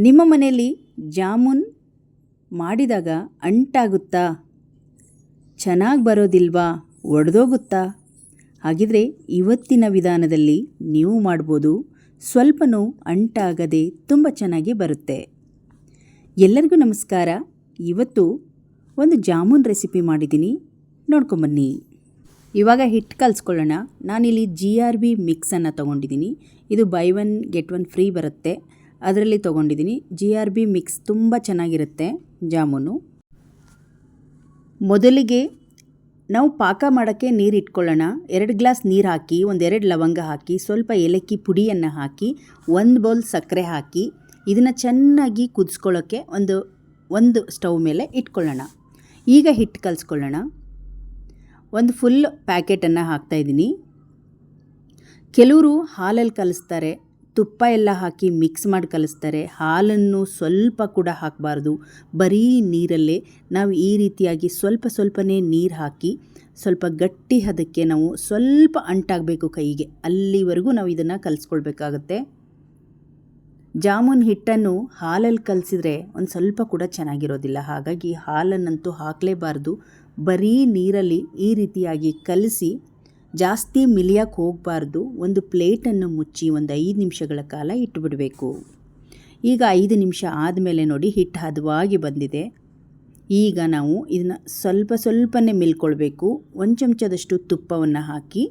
ನಿಮ್ಮ ಮನೆಯಲ್ಲಿ ಜಾಮೂನ್ ಮಾಡಿದಾಗ ಅಂಟಾಗುತ್ತಾ? ಚೆನ್ನಾಗಿ ಬರೋದಿಲ್ವಾ? ಒಡೆದೋಗುತ್ತಾ? ಹಾಗಿದ್ರೆ ಇವತ್ತಿನ ವಿಧಾನದಲ್ಲಿ ನೀವು ಮಾಡ್ಬೋದು. ಸ್ವಲ್ಪನೂ ಅಂಟಾಗದೆ ತುಂಬ ಚೆನ್ನಾಗಿ ಬರುತ್ತೆ. ಎಲ್ಲರಿಗೂ ನಮಸ್ಕಾರ. ಇವತ್ತು ಒಂದು ಜಾಮೂನ್ ರೆಸಿಪಿ ಮಾಡಿದ್ದೀನಿ, ನೋಡ್ಕೊಂಬನ್ನಿ. ಇವಾಗ ಹಿಟ್ಟು ಕಲಿಸ್ಕೊಳ್ಳೋಣ. ನಾನಿಲ್ಲಿ GRB ಮಿಕ್ಸನ್ನು ತೊಗೊಂಡಿದ್ದೀನಿ. ಇದು by one get one free ಬರುತ್ತೆ, ಅದರಲ್ಲಿ ತೊಗೊಂಡಿದ್ದೀನಿ. GRB ಮಿಕ್ಸ್ ತುಂಬ ಚೆನ್ನಾಗಿರುತ್ತೆ ಜಾಮೂನು. ಮೊದಲಿಗೆ ನಾವು ಪಾಕ ಮಾಡೋಕ್ಕೆ ನೀರು ಇಟ್ಕೊಳ್ಳೋಣ. 2 ಗ್ಲಾಸ್ ನೀರು ಹಾಕಿ, 1-2 ಲವಂಗ ಹಾಕಿ, ಸ್ವಲ್ಪ ಏಲಕ್ಕಿ ಪುಡಿಯನ್ನು ಹಾಕಿ, 1 ಬೌಲ್ ಸಕ್ಕರೆ ಹಾಕಿ, ಇದನ್ನು ಚೆನ್ನಾಗಿ ಕುದಿಸ್ಕೊಳ್ಳೋಕ್ಕೆ ಒಂದು ಸ್ಟವ್ ಮೇಲೆ ಇಟ್ಕೊಳ್ಳೋಣ. ಈಗ ಹಿಟ್ಟು ಕಲಿಸ್ಕೊಳ್ಳೋಣ. ಒಂದು ಫುಲ್ ಪ್ಯಾಕೆಟನ್ನು ಹಾಕ್ತಾಯಿದ್ದೀನಿ. ಕೆಲವರು ಹಾಲಲ್ಲಿ ಕಲಿಸ್ತಾರೆ, ತುಪ್ಪ ಎಲ್ಲ ಹಾಕಿ ಮಿಕ್ಸ್ ಮಾಡಿ ಕಲಿಸ್ತಾರೆ. ಹಾಲನ್ನು ಸ್ವಲ್ಪ ಕೂಡ ಹಾಕಬಾರ್ದು, ಬರೀ ನೀರಲ್ಲೇ ನಾವು ಈ ರೀತಿಯಾಗಿ ಸ್ವಲ್ಪನೇ ನೀರು ಹಾಕಿ ಸ್ವಲ್ಪ ಗಟ್ಟಿ ಹದಕ್ಕೆ ನಾವು ಸ್ವಲ್ಪ ಅಂಟಾಗಬೇಕು ಕೈಗೆ, ಅಲ್ಲಿವರೆಗೂ ನಾವು ಇದನ್ನು ಕಲಿಸ್ಕೊಳ್ಬೇಕಾಗತ್ತೆ. ಜಾಮೂನ್ ಹಿಟ್ಟನ್ನು ಹಾಲಲ್ಲಿ ಕಲಿಸಿದ್ರೆ ಒಂದು ಸ್ವಲ್ಪ ಕೂಡ ಚೆನ್ನಾಗಿರೋದಿಲ್ಲ. ಹಾಗಾಗಿ ಹಾಲನ್ನಂತೂ ಹಾಕಲೇಬಾರ್ದು. ಬರೀ ನೀರಲ್ಲಿ ಈ ರೀತಿಯಾಗಿ ಕಲಸಿ ಜಾಸ್ತಿ ಮಿಲಿಯಕ್ಕೆ ಹೋಗಬಾರ್ದು. ಒಂದು ಪ್ಲೇಟನ್ನು ಮುಚ್ಚಿ 5 ನಿಮಿಷಗಳ ಕಾಲ ಇಟ್ಟುಬಿಡಬೇಕು. ಈಗ 5 ನಿಮಿಷ ಆದಮೇಲೆ ನೋಡಿ ಹಿಟ್ಟು ಹದವಾಗಿ ಬಂದಿದೆ. ಈಗ ನಾವು ಇದನ್ನು ಸ್ವಲ್ಪನೇ ಮಿಲ್ಕೊಳ್ಬೇಕು. 1 ಚಮಚದಷ್ಟು ತುಪ್ಪವನ್ನು ಹಾಕಿ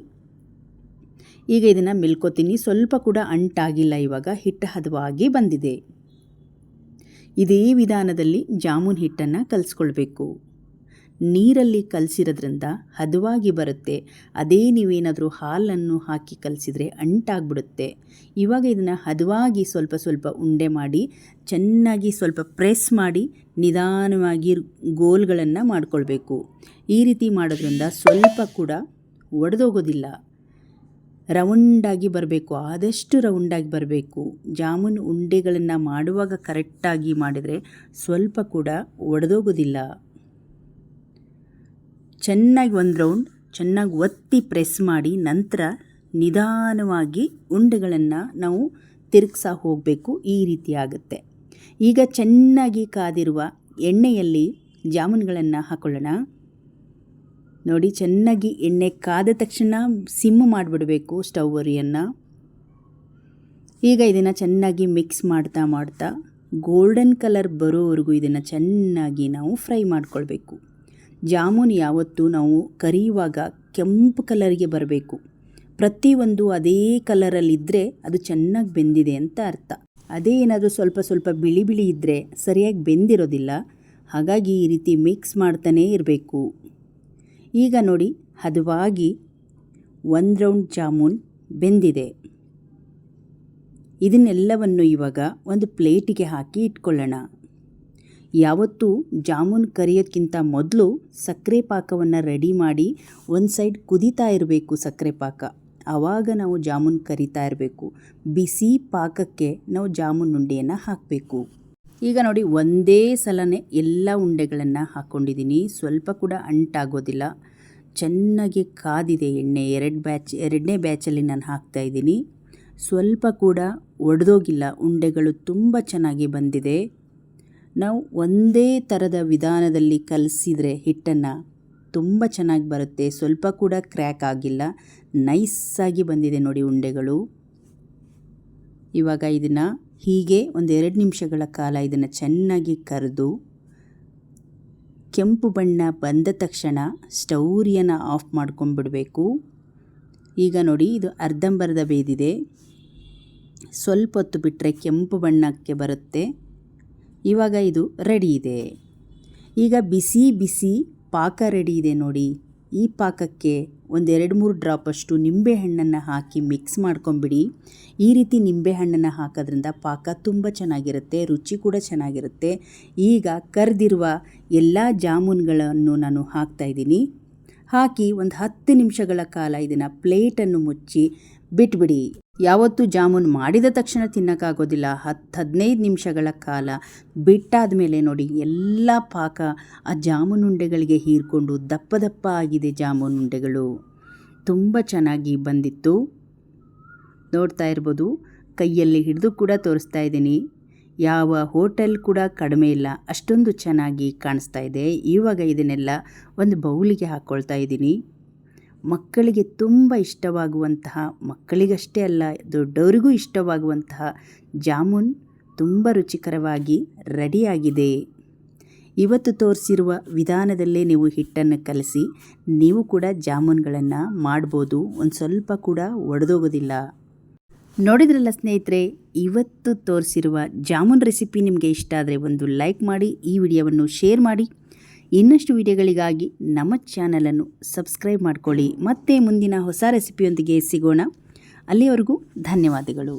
ಈಗ ಇದನ್ನು ಮಿಲ್ಕೋತೀನಿ. ಸ್ವಲ್ಪ ಕೂಡ ಅಂಟಾಗಿಲ್ಲ. ಇವಾಗ ಹಿಟ್ಟು ಹದವಾಗಿ ಬಂದಿದೆ. ಇದೇ ವಿಧಾನದಲ್ಲಿ ಜಾಮೂನ್ ಹಿಟ್ಟನ್ನು ಕಲಿಸ್ಕೊಳ್ಬೇಕು. ನೀರಲ್ಲಿ ಕಲಸಿರೋದ್ರಿಂದ ಹದವಾಗಿ ಬರುತ್ತೆ. ಅದೇ ನೀವೇನಾದರೂ ಹಾಲನ್ನು ಹಾಕಿ ಕಲಸಿದ್ರೆ ಅಂಟಾಗ್ಬಿಡುತ್ತೆ. ಇವಾಗ ಇದನ್ನು ಹದವಾಗಿ ಸ್ವಲ್ಪ ಉಂಡೆ ಮಾಡಿ ಚೆನ್ನಾಗಿ ಸ್ವಲ್ಪ ಪ್ರೆಸ್ ಮಾಡಿ ನಿಧಾನವಾಗಿ ಗೋಲ್ಗಳನ್ನು ಮಾಡಿಕೊಳ್ಬೇಕು. ಈ ರೀತಿ ಮಾಡೋದ್ರಿಂದ ಸ್ವಲ್ಪ ಕೂಡ ಒಡೆದೋಗೋದಿಲ್ಲ. ರೌಂಡಾಗಿ ಬರಬೇಕು, ಆದಷ್ಟು ರೌಂಡಾಗಿ ಬರಬೇಕು. ಜಾಮೂನ್ ಉಂಡೆಗಳನ್ನು ಮಾಡುವಾಗ ಕರೆಕ್ಟಾಗಿ ಮಾಡಿದರೆ ಸ್ವಲ್ಪ ಕೂಡ ಒಡೆದೋಗೋದಿಲ್ಲ. ಚೆನ್ನಾಗಿ ಒಂದು ರೌಂಡ್ ಚೆನ್ನಾಗಿ ಒತ್ತಿ ಪ್ರೆಸ್ ಮಾಡಿ ನಂತರ ನಿಧಾನವಾಗಿ ಉಂಡೆಗಳನ್ನು ನಾವು ತಿರುಗಿಸ ಹೋಗಬೇಕು. ಈ ರೀತಿ ಆಗುತ್ತೆ. ಈಗ ಚೆನ್ನಾಗಿ ಕಾದಿರುವ ಎಣ್ಣೆಯಲ್ಲಿ ಜಾಮೂನ್ಗಳನ್ನು ಹಾಕೊಳ್ಳೋಣ. ನೋಡಿ, ಚೆನ್ನಾಗಿ ಎಣ್ಣೆ ಕಾದ ತಕ್ಷಣ ಸಿಮ್ ಮಾಡಿಬಿಡಬೇಕು ಸ್ಟವ್ ಉರಿಯನ್ನು. ಈಗ ಇದನ್ನು ಚೆನ್ನಾಗಿ ಮಿಕ್ಸ್ ಮಾಡ್ತಾ ಗೋಲ್ಡನ್ ಕಲರ್ ಬರೋವರೆಗೂ ಇದನ್ನು ಚೆನ್ನಾಗಿ ನಾವು ಫ್ರೈ ಮಾಡ್ಕೊಳ್ಬೇಕು. ಜಾಮೂನ್ ಯಾವತ್ತೂ ನಾವು ಕರಿಯುವಾಗ ಕೆಂಪು ಕಲರ್ಗೆ ಬರಬೇಕು. ಪ್ರತಿಯೊಂದು ಅದೇ ಕಲರಲ್ಲಿದ್ದರೆ ಅದು ಚೆನ್ನಾಗಿ ಬೆಂದಿದೆ ಅಂತ ಅರ್ಥ. ಅದೇ ಏನಾದರೂ ಸ್ವಲ್ಪ ಬಿಳಿ ಇದ್ದರೆ ಸರಿಯಾಗಿ ಬೆಂದಿರೋದಿಲ್ಲ. ಹಾಗಾಗಿ ಈ ರೀತಿ ಮಿಕ್ಸ್ ಮಾಡ್ತಾನೇ ಇರಬೇಕು. ಈಗ ನೋಡಿ, ಹದವಾಗಿ 1 ರೌಂಡ್ ಜಾಮೂನ್ ಬೆಂದಿದೆ. ಇದನ್ನೆಲ್ಲವನ್ನು ಇವಾಗ ಒಂದು ಪ್ಲೇಟಿಗೆ ಹಾಕಿ ಇಟ್ಕೊಳ್ಳೋಣ. ಯಾವತ್ತೂ ಜಾಮೂನ್ ಕರಿಯೋಕ್ಕಿಂತ ಮೊದಲು ಸಕ್ಕರೆ ಪಾಕವನ್ನು ರೆಡಿ ಮಾಡಿ ಒಂದು ಸೈಡ್ ಕುದೀತಾ ಇರಬೇಕು ಸಕ್ಕರೆ ಪಾಕ. ಆವಾಗ ನಾವು ಜಾಮೂನ್ ಕರಿತಾ ಇರಬೇಕು. ಬಿಸಿ ಪಾಕಕ್ಕೆ ನಾವು ಜಾಮೂನ್ ಉಂಡೆಯನ್ನು ಹಾಕಬೇಕು. ಈಗ ನೋಡಿ, ಒಂದೇ ಸಲನೇ ಎಲ್ಲ ಉಂಡೆಗಳನ್ನು ಹಾಕ್ಕೊಂಡಿದ್ದೀನಿ. ಸ್ವಲ್ಪ ಕೂಡ ಅಂಟಾಗೋದಿಲ್ಲ. ಚೆನ್ನಾಗಿ ಕಾದಿದೆ ಎಣ್ಣೆ. 2ನೇ ಬ್ಯಾಚಲ್ಲಿ ನಾನು ಹಾಕ್ತಾಯಿದ್ದೀನಿ. ಸ್ವಲ್ಪ ಕೂಡ ಒಡೆದೋಗಿಲ್ಲ. ಉಂಡೆಗಳು ತುಂಬ ಚೆನ್ನಾಗಿ ಬಂದಿದೆ. ನಾವು ಒಂದೇ ಥರದ ವಿಧಾನದಲ್ಲಿ ಕಲಸಿದರೆ ಹಿಟ್ಟನ್ನು ತುಂಬ ಚೆನ್ನಾಗಿ ಬರುತ್ತೆ. ಸ್ವಲ್ಪ ಕೂಡ ಕ್ರ್ಯಾಕ್ ಆಗಿಲ್ಲ. ನೈಸಾಗಿ ಬಂದಿದೆ ನೋಡಿ ಉಂಡೆಗಳು. ಇವಾಗ ಇದನ್ನು ಹೀಗೆ 1-2 ನಿಮಿಷಗಳ ಕಾಲ ಇದನ್ನು ಚೆನ್ನಾಗಿ ಕರೆದು ಕೆಂಪು ಬಣ್ಣ ಬಂದ ತಕ್ಷಣ ಸ್ಟವ್ ಉರಿಯನ್ನು ಆಫ್ ಮಾಡ್ಕೊಂಡ್ಬಿಡಬೇಕು. ಈಗ ನೋಡಿ, ಇದು ಅರ್ಧಂಬರ್ಧ ಬೇಯ್ದಿದೆ. ಸ್ವಲ್ಪ ಹೊತ್ತು ಬಿಟ್ಟರೆ ಕೆಂಪು ಬಣ್ಣಕ್ಕೆ ಬರುತ್ತೆ. ಇವಾಗ ಇದು ರೆಡಿ ಇದೆ. ಈಗ ಬಿಸಿ ಪಾಕ ರೆಡಿ ಇದೆ ನೋಡಿ. ಈ ಪಾಕಕ್ಕೆ 1-2-3 ಡ್ರಾಪಷ್ಟು ನಿಂಬೆಹಣ್ಣನ್ನು ಹಾಕಿ ಮಿಕ್ಸ್ ಮಾಡ್ಕೊಂಬಿಡಿ. ಈ ರೀತಿ ನಿಂಬೆಹಣ್ಣನ್ನು ಹಾಕೋದ್ರಿಂದ ಪಾಕ ತುಂಬ ಚೆನ್ನಾಗಿರುತ್ತೆ, ರುಚಿ ಕೂಡ ಚೆನ್ನಾಗಿರುತ್ತೆ. ಈಗ ಕರೆದಿರುವ ಎಲ್ಲ ಜಾಮೂನ್ಗಳನ್ನು ನಾನು ಹಾಕ್ತಾಯಿದ್ದೀನಿ. ಹಾಕಿ 10 ನಿಮಿಷಗಳ ಕಾಲ ಇದನ್ನು ಪ್ಲೇಟನ್ನು ಮುಚ್ಚಿ ಬಿಟ್ಬಿಡಿ. ಯಾವತ್ತೂ ಜಾಮೂನ್ ಮಾಡಿದ ತಕ್ಷಣ ತಿನ್ನೋಕ್ಕಾಗೋದಿಲ್ಲ. 10-15 ನಿಮಿಷಗಳ ಕಾಲ ಬಿಟ್ಟಾದ ಮೇಲೆ ನೋಡಿ, ಎಲ್ಲ ಪಾಕ ಆ ಜಾಮೂನ್ ಉಂಡೆಗಳಿಗೆ ಹೀರ್ಕೊಂಡು ದಪ್ಪ ಆಗಿದೆ. ಜಾಮೂನ್ ಉಂಡೆಗಳು ತುಂಬ ಚೆನ್ನಾಗಿ ಬಂದಿತ್ತು. ನೋಡ್ತಾ ಇರ್ಬೋದು, ಕೈಯಲ್ಲಿ ಹಿಡಿದು ಕೂಡ ತೋರಿಸ್ತಾ ಇದ್ದೀನಿ. ಯಾವ ಹೋಟೆಲ್ ಕೂಡ ಕಡಿಮೆ ಇಲ್ಲ, ಅಷ್ಟೊಂದು ಚೆನ್ನಾಗಿ ಕಾಣಿಸ್ತಾ ಇದೆ. ಇವಾಗ ಇದನ್ನೆಲ್ಲ ಒಂದು ಬೌಲಿಗೆ ಹಾಕ್ಕೊಳ್ತಾ ಇದ್ದೀನಿ. ಮಕ್ಕಳಿಗೆ ತುಂಬ ಇಷ್ಟವಾಗುವಂತಹ, ಮಕ್ಕಳಿಗಷ್ಟೇ ಅಲ್ಲ ದೊಡ್ಡವರಿಗೂ ಇಷ್ಟವಾಗುವಂತಹ ಜಾಮೂನ್ ತುಂಬ ರುಚಿಕರವಾಗಿ ರೆಡಿಯಾಗಿದೆ. ಇವತ್ತು ತೋರಿಸಿರುವ ವಿಧಾನದಲ್ಲೇ ನೀವು ಹಿಟ್ಟನ್ನು ಕಲಸಿ ನೀವು ಕೂಡ ಜಾಮೂನ್ಗಳನ್ನು ಮಾಡ್ಬೋದು. ಒಂದು ಸ್ವಲ್ಪ ಕೂಡ ಒಡೆದೋಗೋದಿಲ್ಲ. ನೋಡಿದ್ರಲ್ಲ ಸ್ನೇಹಿತರೆ, ಇವತ್ತು ತೋರಿಸಿರುವ ಜಾಮೂನ್ ರೆಸಿಪಿ ನಿಮಗೆ ಇಷ್ಟ ಆದರೆ ಒಂದು ಲೈಕ್ ಮಾಡಿ, ಈ ವಿಡಿಯೋವನ್ನು ಶೇರ್ ಮಾಡಿ. ಇನ್ನಷ್ಟು ವಿಡಿಯೋಗಳಿಗಾಗಿ ನಮ್ಮ ಚಾನಲನ್ನು ಸಬ್ಸ್ಕ್ರೈಬ್ ಮಾಡ್ಕೊಳ್ಳಿ. ಮತ್ತೆ ಮುಂದಿನ ಹೊಸ ರೆಸಿಪಿಯೊಂದಿಗೆ ಸಿಗೋಣ. ಅಲ್ಲಿಯವರೆಗೂ ಧನ್ಯವಾದಗಳು.